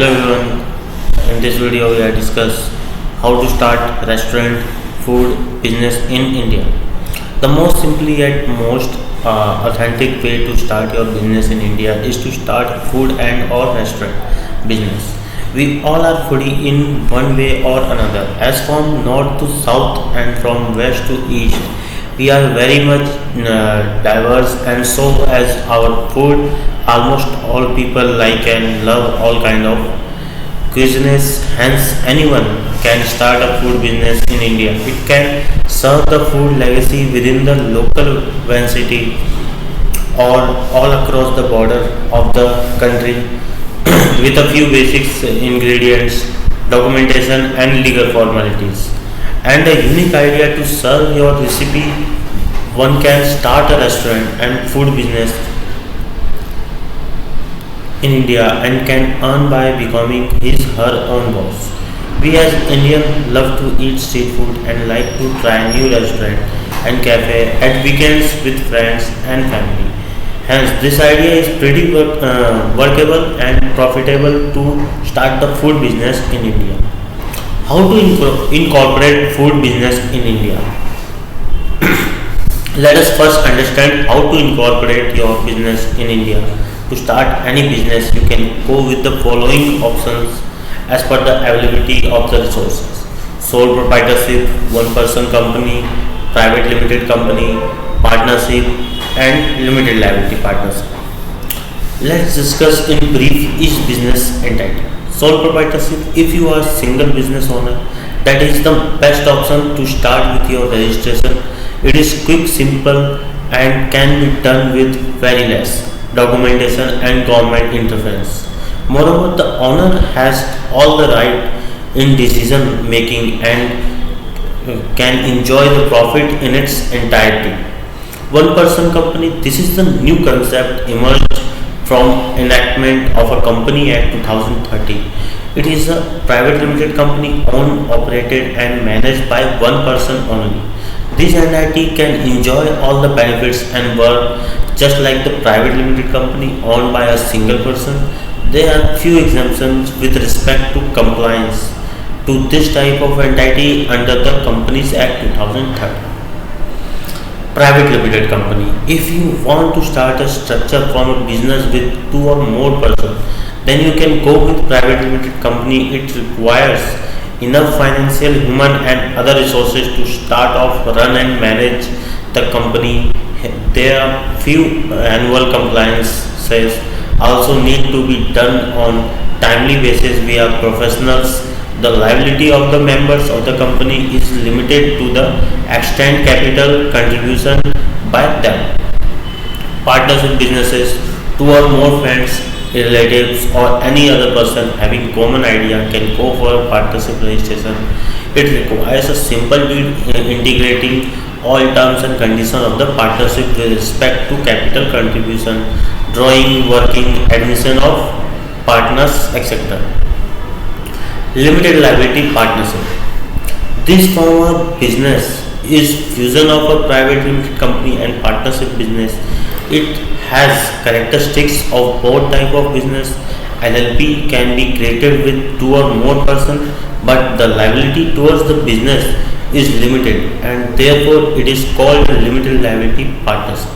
Hello everyone. In this video, we are discuss how to start restaurant food business in India. The most simply yet most authentic way to start your business in India is to start food and or restaurant business. We all are foodie in one way or another. As from north to south and from west to east, we are very much diverse, and so as our food, almost all people like and love all kind of cuisines. Hence, anyone can start a food business in India. It can serve the food legacy within the local vicinity or all across the border of the country with a few basics ingredients, documentation, and legal formalities. And a unique idea to serve your recipe, one can start a restaurant and food business in India and can earn by becoming his her own boss. We as Indians love to eat street food and like to try new restaurant and cafe at weekends with friends and family. Hence, this idea is pretty workable and profitable to start the food business in India. How to incorporate food business in India? Let us first understand how to incorporate your business in India. To start any business, you can go with the following options as per the availability of the resources: sole proprietorship, one person company, private limited company, partnership, and limited liability partnership. Let's discuss in brief each business entity. Sole proprietorship: if you are single business owner, that is the best option to start with your registration. It is quick, simple, and can be done with very less documentation and government interference. Moreover, the owner has all the right in decision making and can enjoy the profit in its entirety. One person company: this is the new concept emerged from enactment of a Company Act 2030. It is a private limited company owned, operated, and managed by one person only. This entity can enjoy all the benefits and work just like the private limited company owned by a single person. There are few exemptions with respect to compliance to this type of entity under the Companies Act 2030. Private limited company: if you want to start a structure from a business with two or more persons, then you can go with private limited company. It requires enough financial, human, and other resources to start off, run, and manage the company. There are few annual compliances also need to be done on timely basis. We are professionals. The liability of the members of the company is limited to the extent capital contribution by them. Partnership businesses: two or more friends, relatives, or any other person having common idea can go for partnership registration. It requires a simple deed integrating all terms and conditions of the partnership with respect to capital contribution, drawing, working, admission of partners, etc. Limited liability partnership: this form of business is fusion of a private limited company and partnership business. It has characteristics of both type of business. LLP can be created with two or more persons, but the liability towards the business is limited, and therefore it is called a limited liability partnership.